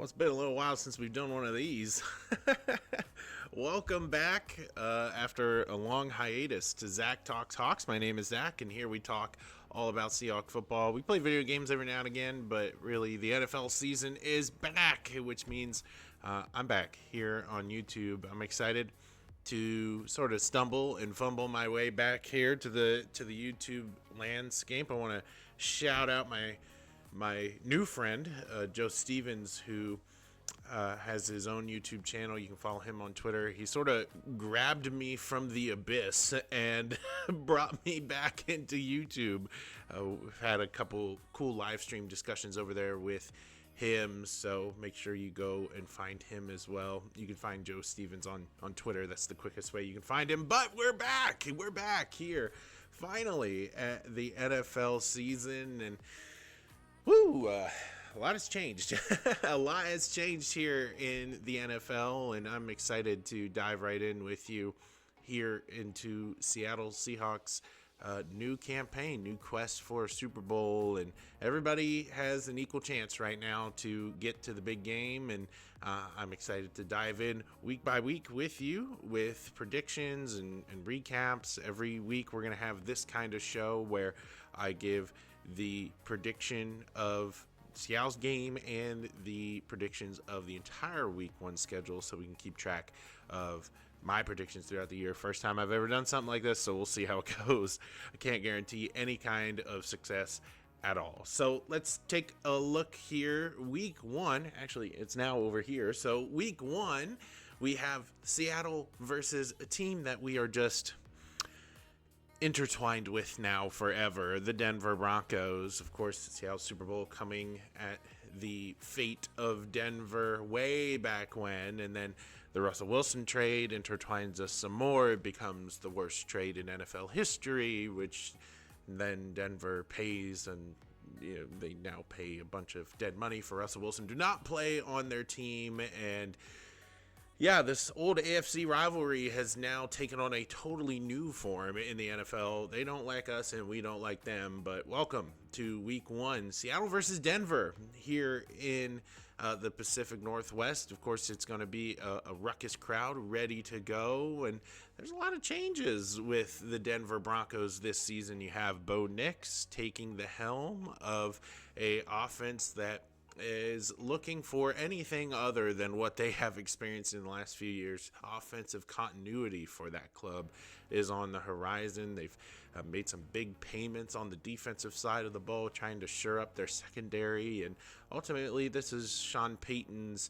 Well, it's been a little while since we've done one of these. Welcome back after a long hiatus to ZachTalksHawks. My name is Zach, and here we talk all about Seahawks football. We play video games every now and again, but really the NFL season is back, which means I'm back here on YouTube. I'm excited to sort of stumble and fumble my way back here to the YouTube landscape. I want to shout out my new friend, Joe Stevens, who has his own YouTube channel. You can follow him on Twitter. He sort of grabbed me from the abyss and brought me back into YouTube. We've had a couple cool live stream discussions over there with him, so make sure you go and find him as well. You can find Joe Stevens on Twitter. That's the quickest way you can find him. But we're back here finally at the NFL season, and woo, a lot has changed. A lot has changed here in the NFL, and I'm excited to dive right in with you here into Seattle Seahawks new campaign, new quest for a Super Bowl, and everybody has an equal chance right now to get to the big game, and I'm excited to dive in week by week with you with predictions and recaps. Every week we're going to have this kind of show where I give the prediction of Seattle's game and the predictions of the entire week one schedule, so we can keep track of my predictions throughout the year. First time I've ever done something like this, so we'll see how it goes. I can't guarantee any kind of success at all. So let's take a look here. Week one, actually it's now over here. So week one, we have Seattle versus a team that we are just intertwined with now forever, the Denver Broncos. Of course, the Seattle Super Bowl coming at the fate of Denver way back when, and then the Russell Wilson trade intertwines us some more. It becomes the worst trade in NFL history, which then Denver pays, and they now pay a bunch of dead money for Russell Wilson to not play on their team. And yeah, this old AFC rivalry has now taken on a totally new form in the NFL. They don't like us and we don't like them, but welcome to week one, Seattle versus Denver here in the Pacific Northwest. Of course, it's going to be a ruckus crowd ready to go, and there's a lot of changes with the Denver Broncos this season. You have Bo Nix taking the helm of a offense that is looking for anything other than what they have experienced in the last few years. Offensive continuity for that club is on the horizon. They've made some big payments on the defensive side of the ball, trying to shore up their secondary, and ultimately this is Sean Payton's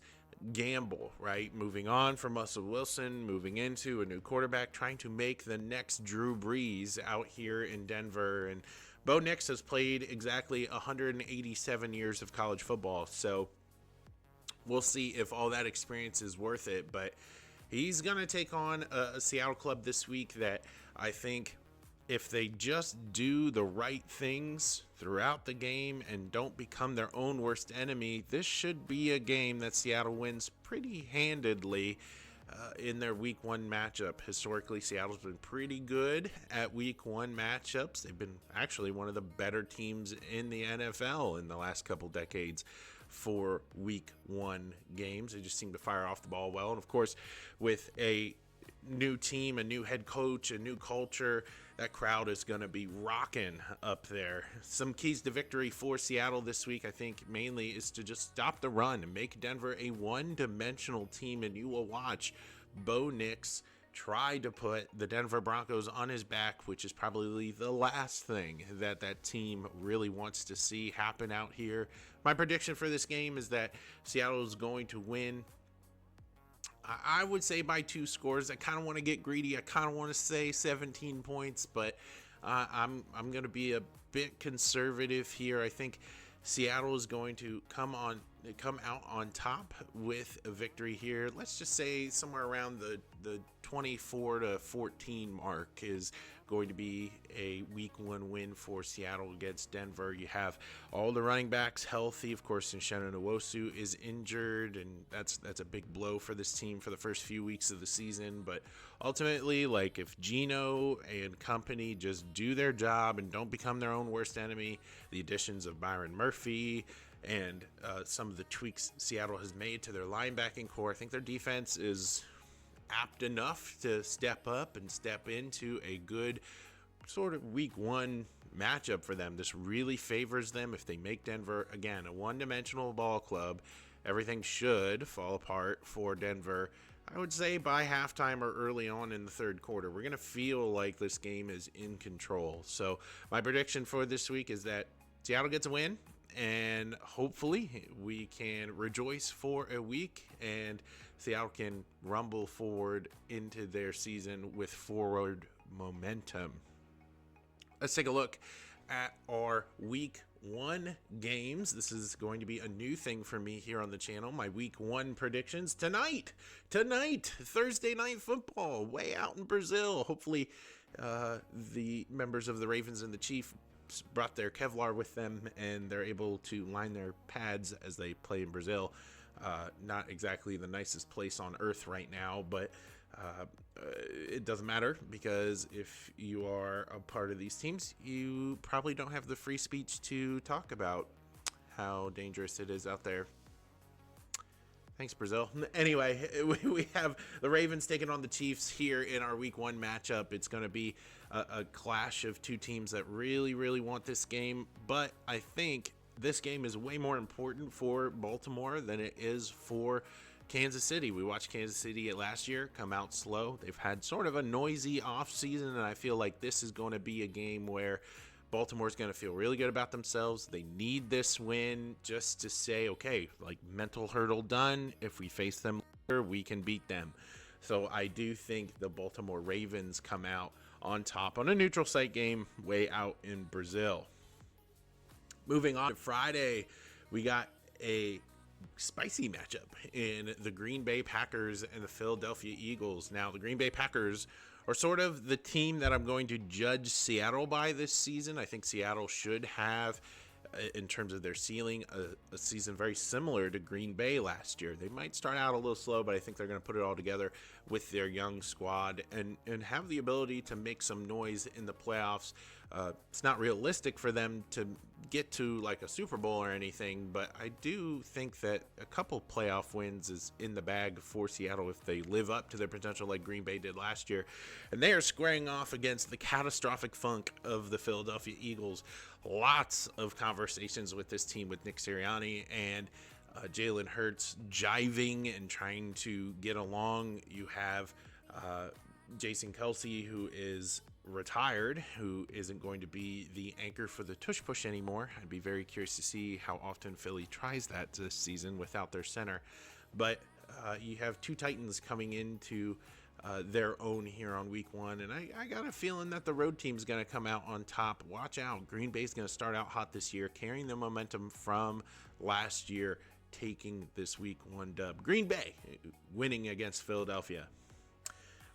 gamble, right? Moving on from Russell Wilson, moving into a new quarterback, trying to make the next Drew Brees out here in Denver. And Bo Nix has played exactly 187 years of college football, so we'll see if all that experience is worth it. But he's going to take on a Seattle club this week that I think, if they just do the right things throughout the game and don't become their own worst enemy, this should be a game that Seattle wins pretty handedly in their week one matchup. Historically, Seattle's been pretty good at week one matchups. They've been actually one of the better teams in the NFL in the last couple decades for week one games. They just seem to fire off the ball well. And of course, with a new team, a new head coach, a new culture, that crowd is going to be rocking up there. Some keys to victory for Seattle this week, I think, mainly is to just stop the run and make Denver a one-dimensional team, and you will watch Bo Nix try to put the Denver Broncos on his back, which is probably the last thing that team really wants to see happen out here. My prediction for this game is that Seattle is going to win, I would say, by 2 scores. I kind of want to get greedy. I kind of want to say 17 points, but I'm going to be a bit conservative here. I think Seattle is going to come out on top with a victory here. Let's just say somewhere around the 24-14 mark is going to be a week one win for Seattle against Denver. You have all the running backs healthy. Of course, Shannon Nwosu is injured, and that's a big blow for this team for the first few weeks of the season. But ultimately, like, if Geno and company just do their job and don't become their own worst enemy, the additions of Byron Murphy and some of the tweaks Seattle has made to their linebacking core. I think their defense is apt enough to step up and step into a good sort of week one matchup for them. This really favors them. If they make Denver, again, a one-dimensional ball club, everything should fall apart for Denver. I would say by halftime or early on in the third quarter, we're going to feel like this game is in control. So my prediction for this week is that Seattle gets a win, and hopefully we can rejoice for a week and Seattle can rumble forward into their season with forward momentum. Let's take a look at our week one games. This is going to be a new thing for me here on the channel. My week one predictions tonight, Thursday night football, way out in Brazil. Hopefully the members of the Ravens and the Chiefs brought their Kevlar with them and they're able to line their pads as they play in Brazil. Not exactly the nicest place on earth right now, but it doesn't matter, because if you are a part of these teams, you probably don't have the free speech to talk about how dangerous it is out there. Thanks, Brazil. Anyway, we have the Ravens taking on the Chiefs here in our week one matchup. It's going to be a clash of two teams that really, really want this game, but I think this game is way more important for Baltimore than it is for Kansas City. We watched Kansas City last year come out slow. They've had sort of a noisy offseason, and I feel like this is going to be a game where Baltimore's going to feel really good about themselves. They need this win just to say, okay, like, mental hurdle done. If we face them later, we can beat them. So I do think the Baltimore Ravens come out on top on a neutral site game way out in Brazil. Moving on to Friday, we got a spicy matchup in the Green Bay Packers and the Philadelphia Eagles. Now, the Green Bay Packers are sort of the team that I'm going to judge Seattle by this season. I think Seattle should have, in terms of their ceiling, a season very similar to Green Bay last year. They might start out a little slow, but I think they're going to put it all together with their young squad and have the ability to make some noise in the playoffs. It's not realistic for them to get to like a Super Bowl or anything, but I do think that a couple playoff wins is in the bag for Seattle if they live up to their potential like Green Bay did last year. And they are squaring off against the catastrophic funk of the Philadelphia Eagles. Lots of conversations with this team with Nick Sirianni and Jalen Hurts jiving and trying to get along. You have Jason Kelce, who is retired, who isn't going to be the anchor for the tush push anymore. I'd be very curious to see how often Philly tries that this season without their center. But you have two Titans coming into their own here on week one, and I got a feeling that the road team's going to come out on top. Watch out. Green Bay's going to start out hot this year, carrying the momentum from last year, taking this week one dub. Green Bay winning against Philadelphia.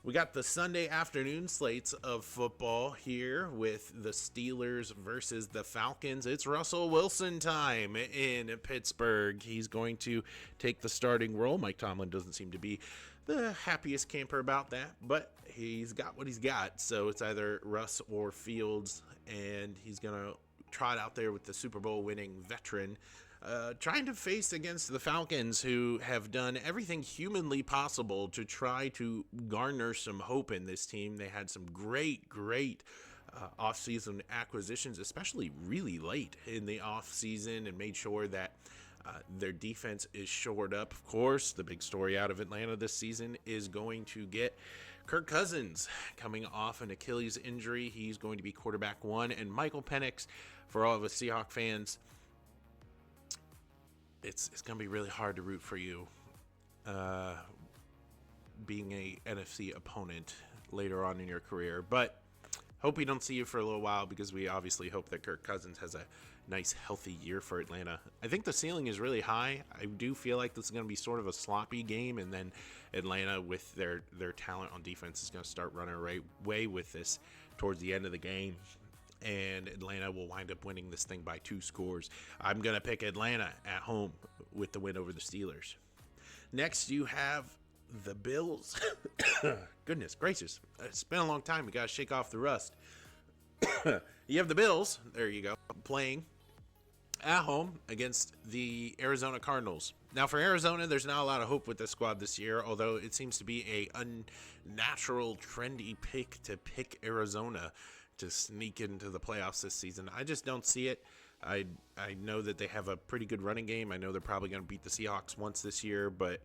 We got the Sunday afternoon slates of football here with the Steelers versus the Falcons. It's Russell Wilson time in Pittsburgh. He's going to take the starting role. Mike Tomlin doesn't seem to be the happiest camper about that, but he's got what he's got. So it's either Russ or Fields, and he's going to trot out there with the Super Bowl winning veteran, trying to face against the Falcons, who have done everything humanly possible to try to garner some hope in this team. They had some great offseason acquisitions, especially really late in the offseason, and made sure that their defense is shored up. Of course, the big story out of Atlanta this season is going to get Kirk Cousins coming off an Achilles injury. He's going to be quarterback one, and Michael Penix, for all of us Seahawks fans, it's going to be really hard to root for you being a NFC opponent later on in your career. But hope we don't see you for a little while, because we obviously hope that Kirk Cousins has a nice, healthy year for Atlanta. I think the ceiling is really high. I do feel like this is going to be sort of a sloppy game, and then Atlanta, with their talent on defense, is going to start running away with this towards the end of the game, and Atlanta will wind up winning this thing by 2 scores. I'm going to pick Atlanta at home with the win over the Steelers. Next, you have the Bills. Goodness gracious. It's been a long time. We got to shake off the rust. You have the Bills, there you go, playing at home against the Arizona Cardinals. Now, for Arizona, there's not a lot of hope with this squad this year, although it seems to be a unnatural, trendy pick to pick Arizona to sneak into the playoffs this season. I just don't see it. I know that they have a pretty good running game. I know they're probably going to beat the Seahawks once this year, but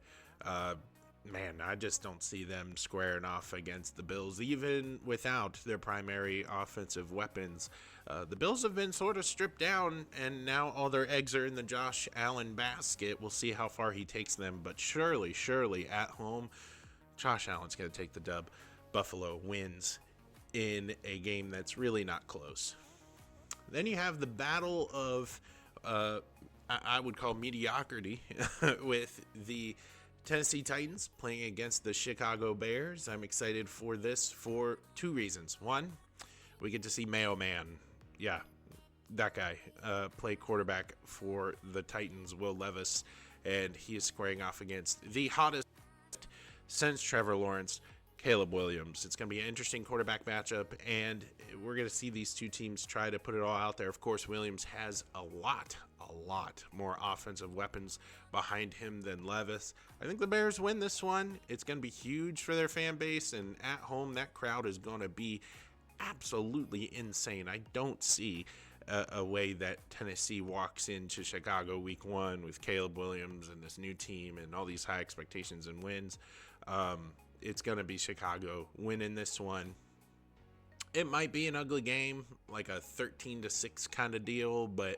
man, I just don't see them squaring off against the Bills, even without their primary offensive weapons. The Bills have been sort of stripped down, and now all their eggs are in the Josh Allen basket. We'll see how far he takes them, but surely at home, Josh Allen's going to take the dub. Buffalo wins in a game that's really not close. Then you have the battle of, I would call mediocrity, with the Tennessee Titans playing against the Chicago Bears. I'm excited for this for two reasons. One, we get to see Mayo Man. Yeah, that guy play quarterback for the Titans, Will Levis, and he is squaring off against the hottest since Trevor Lawrence, Caleb Williams. It's going to be an interesting quarterback matchup, and we're going to see these two teams try to put it all out there. Of course, Williams has a lot more offensive weapons behind him than Levis. I think the Bears win this one. It's going to be huge for their fan base, and at home, that crowd is going to be absolutely insane. I don't see a way that Tennessee walks into Chicago week one with Caleb Williams and this new team and all these high expectations and wins. It's going to be Chicago winning this one. It might be an ugly game, like a 13-6 kind of deal, but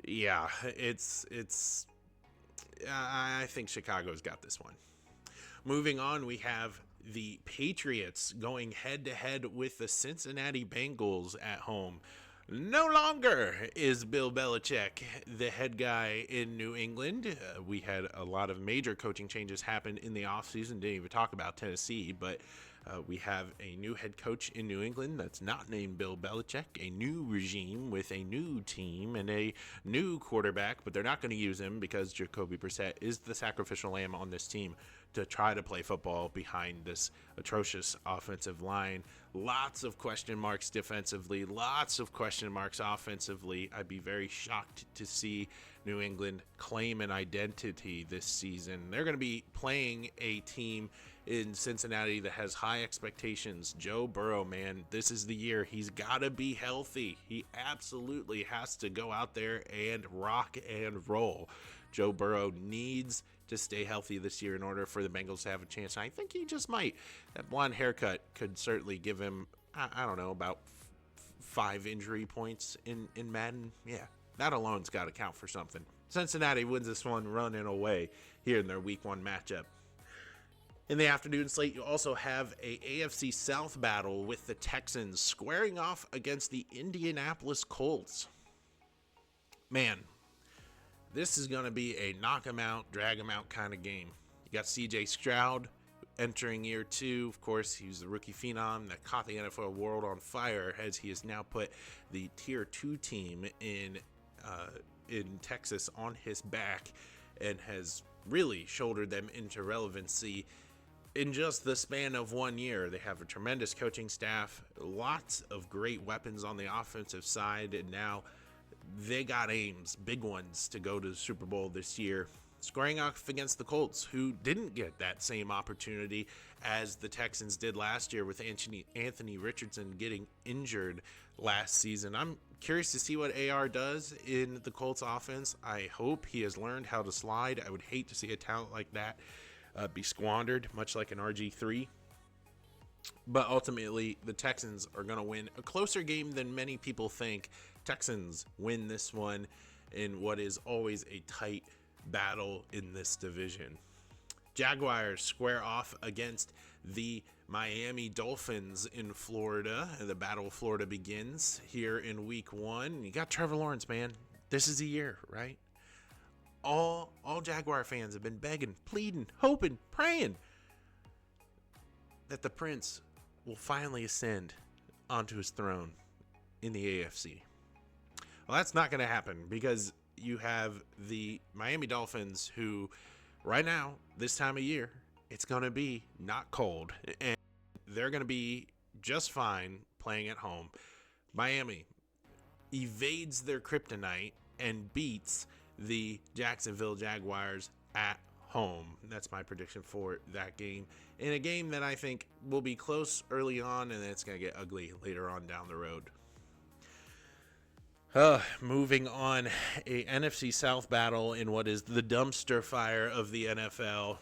yeah, I think Chicago's got this one. Moving on, we have the Patriots going head-to-head with the Cincinnati Bengals at home. No longer is Bill Belichick the head guy in New England. We had a lot of major coaching changes happen in the offseason. Didn't even talk about Tennessee, but we have a new head coach in New England that's not named Bill Belichick, a new regime with a new team and a new quarterback, but they're not going to use him because Jacoby Brissett is the sacrificial lamb on this team to try to play football behind this atrocious offensive line. Lots of question marks defensively, lots of question marks offensively. I'd be very shocked to see New England claim an identity this season. They're going to be playing a team in Cincinnati that has high expectations. Joe Burrow, man, this is the year. He's got to be healthy. He absolutely has to go out there and rock and roll. Joe Burrow needs to stay healthy this year in order for the Bengals to have a chance. I think he just might. That blonde haircut could certainly give him, I don't know, about 5 injury points in Madden. Yeah, that alone's got to count for something. Cincinnati wins this one running away here in their week one matchup. In the afternoon slate, you also have a AFC South battle with the Texans squaring off against the Indianapolis Colts. Man, this is going to be a knock 'em out, drag 'em out kind of game. You got CJ Stroud entering year 2. Of course, he's the rookie phenom that caught the NFL world on fire as he has now put the tier 2 team in Texas on his back and has really shouldered them into relevancy in just the span of 1 year. They have a tremendous coaching staff, lots of great weapons on the offensive side, and now they got aims, big ones, to go to the Super Bowl this year, squaring off against the Colts, who didn't get that same opportunity as the Texans did last year with Anthony Richardson getting injured last season. I'm curious to see what AR does in the Colts offense. I hope he has learned how to slide. I would hate to see a talent like that be squandered, much like an RG3. But ultimately, the Texans are going to win a closer game than many people think. Texans win this one in what is always a tight battle in this division. Jaguars square off against the Miami Dolphins in Florida. The Battle of Florida begins here in week 1. You got Trevor Lawrence, man. This is the year, right? All Jaguar fans have been begging, pleading, hoping, praying that the Prince will finally ascend onto his throne in the AFC. Well, that's not going to happen because you have the Miami Dolphins who, right now, this time of year, it's going to be not cold, and they're going to be just fine playing at home. Miami evades their kryptonite and beats the Jacksonville Jaguars at home. That's my prediction for that game. In a game that I think will be close early on, and then it's going to get ugly later on down the road. Moving on, a NFC South battle in what is the dumpster fire of the NFL.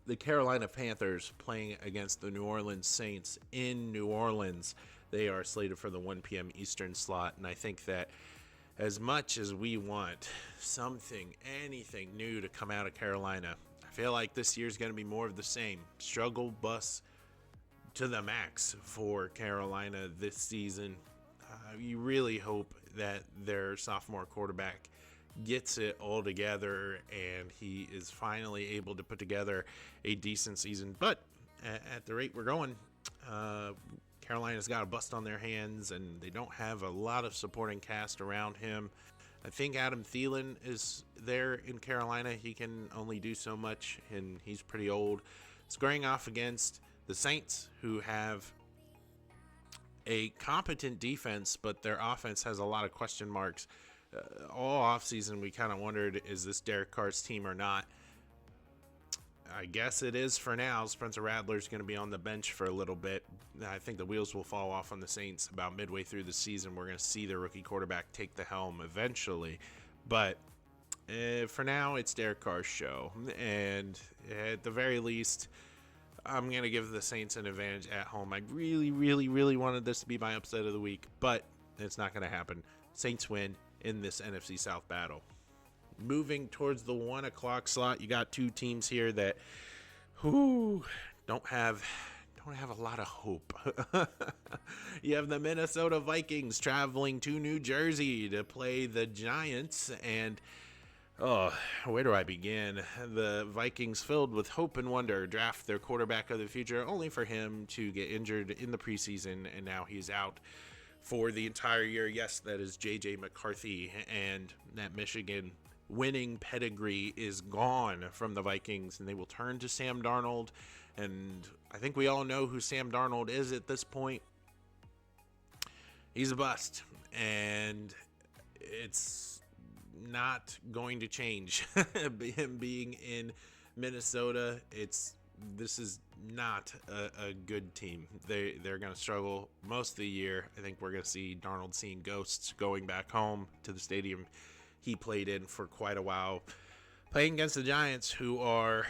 The Carolina Panthers playing against the New Orleans Saints in New Orleans. They are slated for the 1 p.m. Eastern slot, and I think that as much as we want anything new to come out of Carolina, I feel like this year's going to be more of the same. Struggle bus to the max for Carolina this season. You really hope that their sophomore quarterback gets it all together and he is finally able to put together a decent season. But at the rate we're going, Carolina's got a bust on their hands and they don't have a lot of supporting cast around him. I think Adam Thielen is there in Carolina. He can only do so much and he's pretty old. Squaring off against the Saints, who have a competent defense, but their offense has a lot of question marks. All offseason, we kind of wondered, is this Derek Carr's team or not? I guess it is for now. Spencer Rattler's going to be on the bench for a little bit. I think the wheels will fall off on the Saints about midway through the season. We're going to see their rookie quarterback take the helm eventually. But for now, it's Derek Carr's show. And at the very least, I'm going to give the Saints an advantage at home. I really, really, really wanted this to be my upset of the week, but it's not going to happen. Saints win in this NFC South battle. Moving towards the 1 o'clock slot, you got two teams here that don't have a lot of hope. You have the Minnesota Vikings traveling to New Jersey to play the Giants, and where do I begin? The Vikings, filled with hope and wonder, draft their quarterback of the future, only for him to get injured in the preseason, and now he's out for the entire year. Yes, that is J.J. McCarthy, and that Michigan winning pedigree is gone from the Vikings, and they will turn to Sam Darnold, and I think we all know who Sam Darnold is at this point. He's a bust, and it's not going to change. Him being in Minnesota, this is not a good team. They're going to struggle most of the year. I think we're going to see Darnold seeing ghosts, going back home to the stadium he played in for quite a while, playing against the Giants, who are,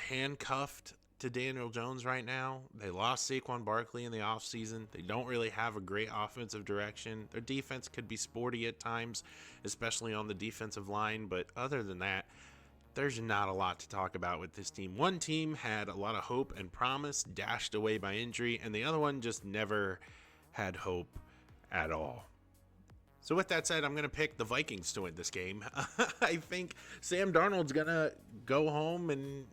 handcuffed to Daniel Jones right now. They lost Saquon Barkley in the offseason. They don't really have a great offensive direction. Their defense could be sporty at times, especially on the defensive line, but other than that, there's not a lot to talk about with this team. One team had a lot of hope and promise dashed away by injury, and the other one just never had hope at all. So with that said, I'm going to pick the Vikings to win this game. I think Sam Darnold's going to go home, and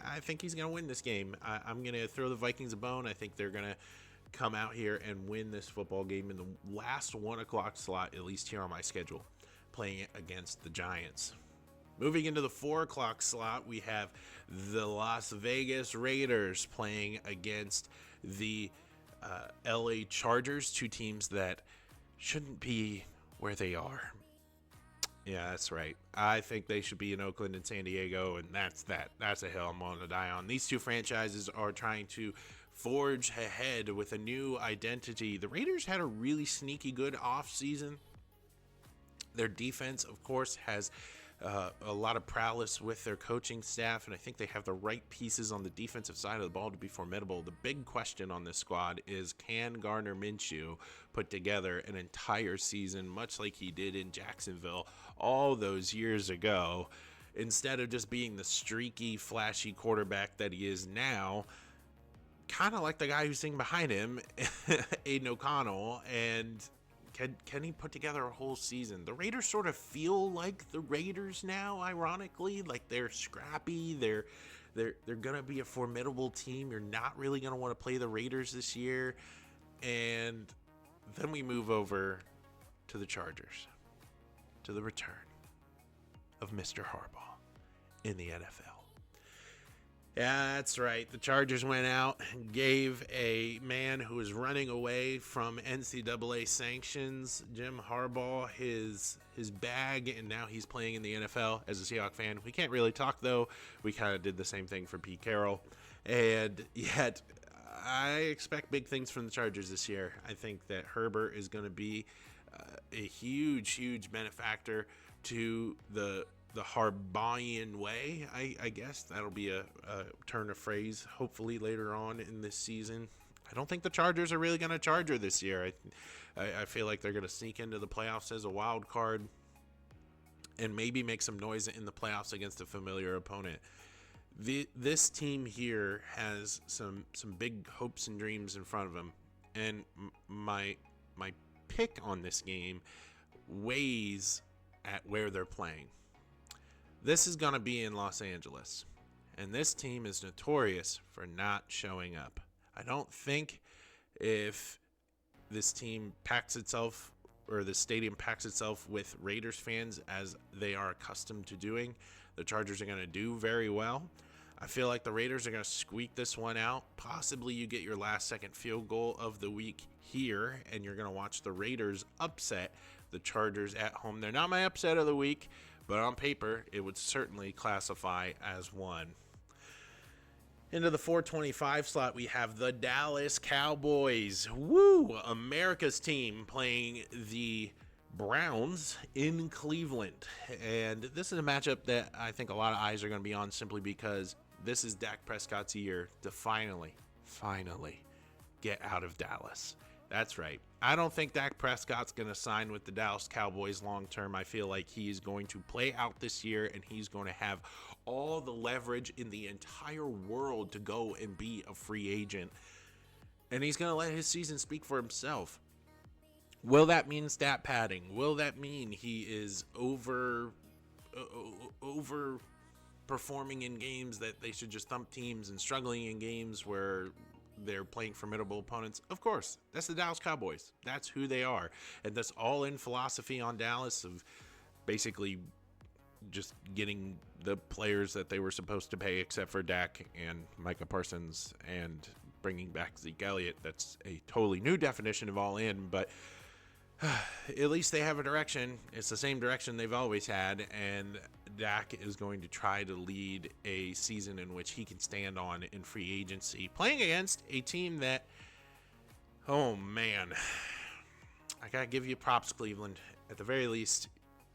I think he's going to win this game. I'm going to throw the Vikings a bone. I think they're going to come out here and win this football game in the last 1 o'clock slot, at least here on my schedule, playing it against the Giants. Moving into the 4 o'clock slot, we have the Las Vegas Raiders playing against the LA Chargers, two teams that shouldn't be where they are. Yeah, that's right. I think they should be in Oakland and San Diego, and that's that. That's a hill I'm willing to die on. These two franchises are trying to forge ahead with a new identity. The Raiders had a really sneaky good offseason. Their defense, of course, has a lot of prowess with their coaching staff, and I think they have the right pieces on the defensive side of the ball to be formidable. The big question on this squad is, can Gardner Minshew put together an entire season, much like he did in Jacksonville all those years ago, instead of just being the streaky, flashy quarterback that he is now, kind of like the guy who's sitting behind him, Aiden O'Connell, and can he put together a whole season? The Raiders sort of feel like the Raiders now, ironically. Like, they're scrappy. They're going to be a formidable team. You're not really going to want to play the Raiders this year. And then we move over to the Chargers, to the return of Mr. Harbaugh in the NFL. Yeah, that's right. The Chargers went out and gave a man who was running away from NCAA sanctions, Jim Harbaugh, his bag, and now he's playing in the NFL. As a Seahawks fan, we can't really talk, though. We kind of did the same thing for Pete Carroll. And yet, I expect big things from the Chargers this year. I think that Herbert is going to be a huge benefactor to the Harbaugh'ian way, I guess. That'll be a turn of phrase, hopefully, later on in this season. I don't think the Chargers are really going to Charger this year. I feel like they're going to sneak into the playoffs as a wild card and maybe make some noise in the playoffs against a familiar opponent. This team here has some big hopes and dreams in front of them. And my pick on this game weighs at where they're playing. This is going to be in Los Angeles, and this team is notorious for not showing up. I don't think if this team packs itself, or the stadium packs itself with Raiders fans as they are accustomed to doing, the Chargers are going to do very well. I feel like the Raiders are going to squeak this one out. Possibly you get your last-second field goal of the week here, and you're going to watch the Raiders upset the Chargers at home. They're not my upset of the week, but on paper, it would certainly classify as one. Into the 425 slot, we have the Dallas Cowboys. Woo! America's team playing the Browns in Cleveland. And this is a matchup that I think a lot of eyes are going to be on simply because this is Dak Prescott's year to finally get out of Dallas. That's right. I don't think Dak Prescott's going to sign with the Dallas Cowboys long term. I feel like he's going to play out this year, and he's going to have all the leverage in the entire world to go and be a free agent. And he's going to let his season speak for himself. Will that mean stat padding? Will that mean he is over performing in games that they should just thump teams and struggling in games where they're playing formidable opponents? Of course, that's the Dallas Cowboys. That's who they are. And this all-in philosophy on Dallas of basically just getting the players that they were supposed to pay except for Dak and Micah Parsons and bringing back Zeke Elliott. That's a totally new definition of all-in, but at least they have a direction. It's the same direction they've always had, and Dak is going to try to lead a season in which he can stand on in free agency, playing against a team that, oh man, I gotta give you props, Cleveland. At the very least,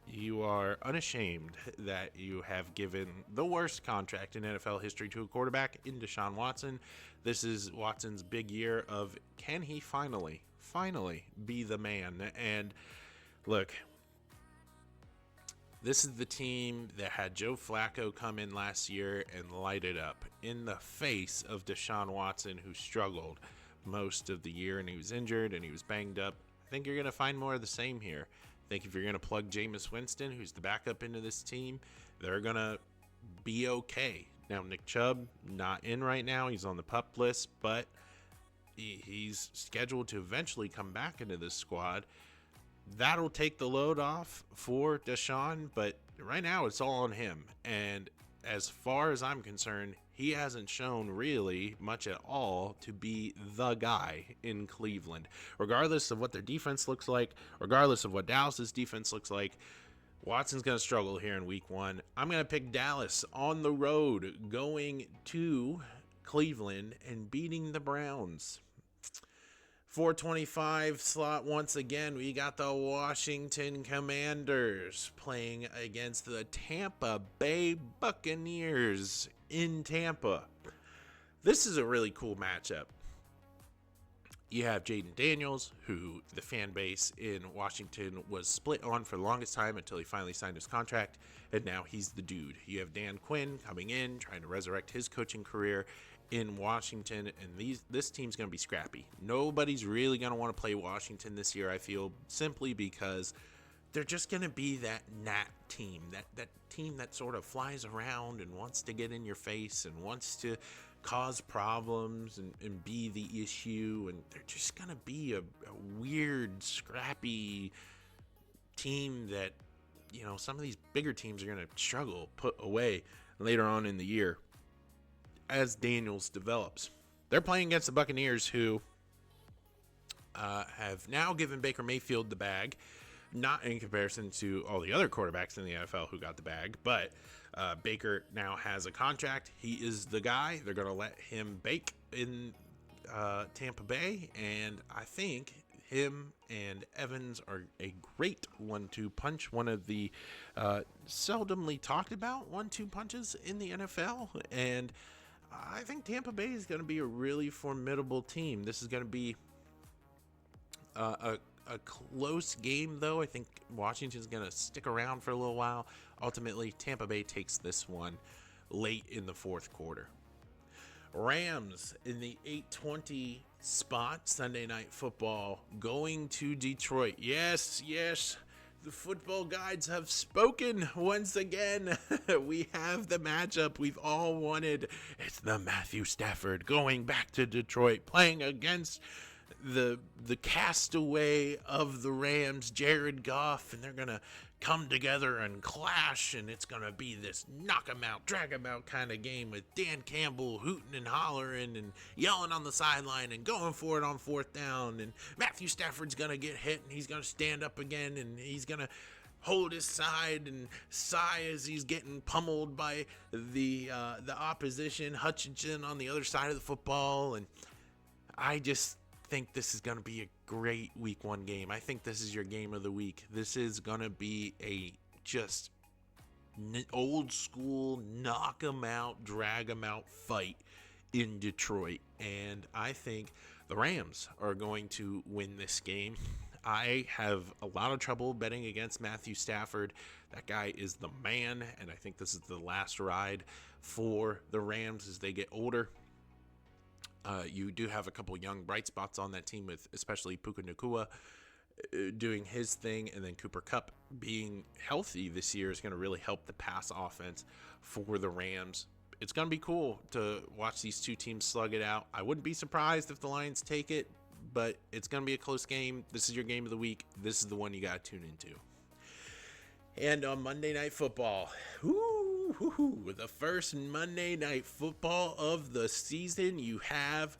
you are unashamed that you have given the worst contract in NFL history to a quarterback in Deshaun Watson. This is Watson's big year of, can he finally be the man? And look, this is the team that had Joe Flacco come in last year and light it up in the face of Deshaun Watson, who struggled most of the year, and he was injured and he was banged up. I think you're going to find more of the same here. I think if you're going to plug Jameis Winston, who's the backup, into this team, they're going to be okay. Now, Nick Chubb, not in right now. He's on the PUP list, but he's scheduled to eventually come back into this squad. That'll take the load off for Deshaun, but right now it's all on him. And as far as I'm concerned, he hasn't shown really much at all to be the guy in Cleveland. Regardless of what their defense looks like, regardless of what Dallas's defense looks like, Watson's going to struggle here in week one. I'm going to pick Dallas on the road, going to Cleveland and beating the Browns. 425 slot, once again, we got the Washington Commanders playing against the Tampa Bay Buccaneers in Tampa. This is a really cool matchup. You have Jaden Daniels, who the fan base in Washington was split on for the longest time until he finally signed his contract, and now he's the dude. You have Dan Quinn coming in, trying to resurrect his coaching career in Washington, and this team's going to be scrappy. Nobody's really going to want to play Washington this year, I feel, simply because they're just going to be that gnat team, that team that sort of flies around and wants to get in your face and wants to cause problems and be the issue, and they're just going to be a weird, scrappy team that, you know, some of these bigger teams are going to struggle put away later on in the year. as Daniels develops. They're playing against the Buccaneers, who have now given Baker Mayfield the bag, not in comparison to all the other quarterbacks in the NFL who got the bag, but Baker now has a contract. He is the guy. They're going to let him bake in Tampa Bay, and I think him and Evans are a great 1-2 punch, one of the seldomly talked about 1-2 punches in the NFL, and I think Tampa Bay is going to be a really formidable team. This is going to be a close game, though. I think Washington's going to stick around for a little while. Ultimately, Tampa Bay takes this one late in the fourth quarter. Rams in the 8:20 spot, Sunday Night Football, going to Detroit. Yes, the football guides have spoken once again. We have the matchup we've all wanted. It's the Matthew Stafford going back to Detroit, playing against the castaway of the Rams, Jared Goff, and they're going to come together and clash, and it's going to be this knock 'em out, drag 'em out kind of game with Dan Campbell hooting and hollering and yelling on the sideline and going for it on fourth down, and Matthew Stafford's going to get hit, and he's going to stand up again, and he's going to hold his side and sigh as he's getting pummeled by the opposition, Hutchinson on the other side of the football, and I just think this is going to be a great week one game. I think this is your game of the week. This is going to be a just old school knock 'em out, drag 'em out fight in Detroit. And I think the Rams are going to win this game. I have a lot of trouble betting against Matthew Stafford. That guy is the man, and I think this is the last ride for the Rams as they get older. You do have a couple young bright spots on that team, with especially Puka Nacua doing his thing, and then Cooper Kupp being healthy this year is going to really help the pass offense for the Rams. It's going to be cool to watch these two teams slug it out. I wouldn't be surprised if the Lions take it, but it's going to be a close game. This is your game of the week. This is the one you got to tune into. And on Monday Night Football, the first Monday Night Football of the season, you have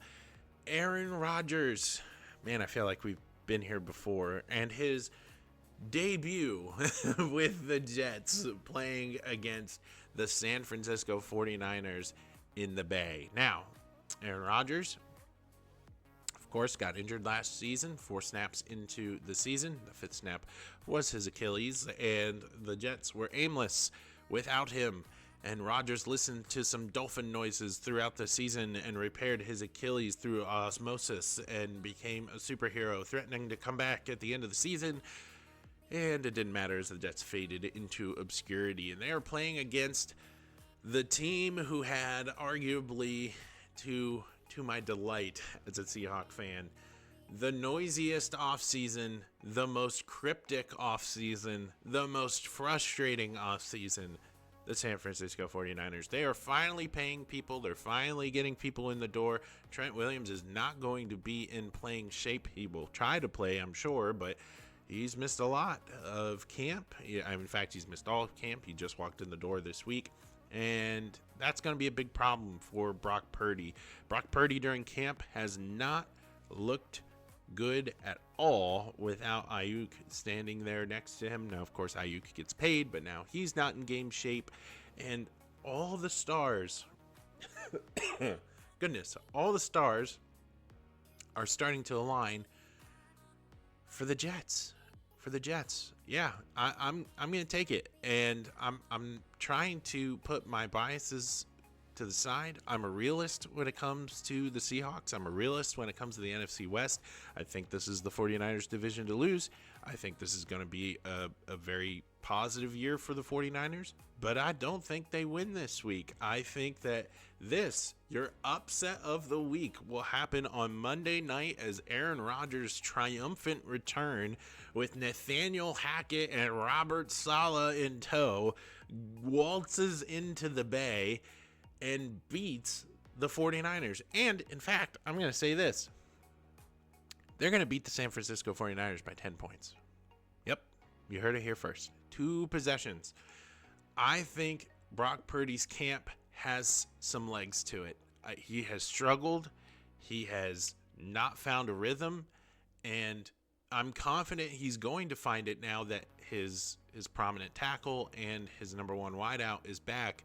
Aaron Rodgers. Man, I feel like we've been here before. And his debut with the Jets, playing against the San Francisco 49ers in the Bay. Now, Aaron Rodgers, of course, got injured last season, 4 snaps into the season. The 5th snap was his Achilles, and the Jets were aimless without him. And Rodgers listened to some dolphin noises throughout the season and repaired his Achilles through osmosis and became a superhero, threatening to come back at the end of the season. And it didn't matter as the Jets faded into obscurity. And they are playing against the team who had arguably, to my delight as a Seahawks fan, the noisiest offseason, the most cryptic offseason, the most frustrating offseason, the San Francisco 49ers. They are finally paying people. They're finally getting people in the door. Trent Williams is not going to be in playing shape. He will try to play, I'm sure, but he's missed a lot of camp. In fact, he's missed all of camp. He just walked in the door this week. And that's going to be a big problem for Brock Purdy. Brock Purdy during camp has not looked good at all without Ayuk standing there next to him. Now, of course, Ayuk gets paid, but now he's not in game shape. And all the stars, all the stars are starting to align for the Jets. Yeah, I'm going to take it, and I'm trying to put my biases to the side. I'm a realist when it comes to the Seahawks. I'm a realist when it comes to the NFC West. I think this is the 49ers division to lose. I think this is going to be a very positive year for the 49ers, but I don't think they win this week. I think that your upset of the week, will happen on Monday night as Aaron Rodgers' triumphant return with Nathaniel Hackett and Robert Saleh in tow waltzes into the Bay and beats the 49ers. And, in fact, I'm going to say this. They're going to beat the San Francisco 49ers by 10 points. Yep, you heard it here first. 2 possessions. I think Brock Purdy's camp has some legs to it. He has struggled. He has not found a rhythm, and I'm confident he's going to find it now that his prominent tackle and his number one wideout is back.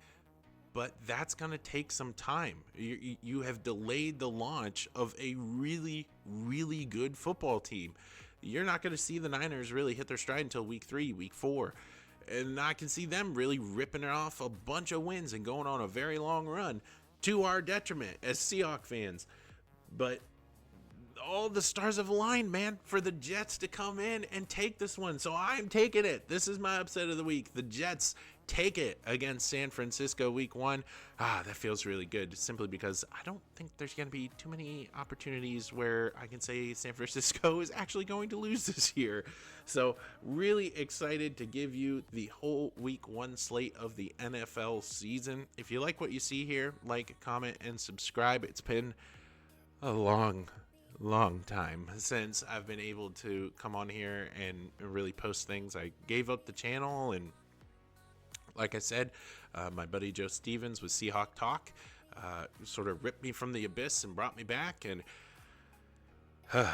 But that's going to take some time. You have delayed the launch of a really, really good football team. You're not going to see the Niners really hit their stride until week 3, week 4. And I can see them really ripping off a bunch of wins and going on a very long run to our detriment as Seahawks fans. But all the stars have aligned, man, for the Jets to come in and take this one. So I'm taking it. This is my upset of the week. The Jets take it against San Francisco week 1. That feels really good, simply because I don't think there's going to be too many opportunities where I can say San Francisco is actually going to lose this year. So really excited to give you the whole week 1 slate of the NFL season. If you like what you see here, like, comment, and subscribe. It's been a long time since I've been able to come on here and really post things. I gave up the channel, and like I said, my buddy Joe Stevens with Seahawks Talk sort of ripped me from the abyss and brought me back, and it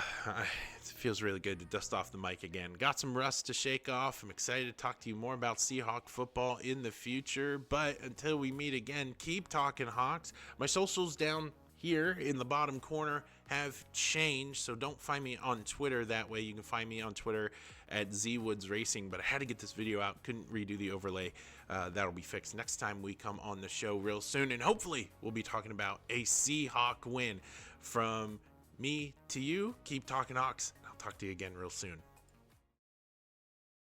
feels really good to dust off the mic again. Got some rust to shake off. I'm excited to talk to you more about Seahawks football in the future, but until we meet again, keep talking Hawks. My socials down here in the bottom corner have changed, so don't find me on Twitter that way. You can find me on Twitter at ZWoodsRacing, but I had to get this video out, couldn't redo the overlay. That'll be fixed next time we come on the show real soon, and hopefully we'll be talking about a Seahawk win. From me to you, keep talking Hawks. I'll talk to you again real soon.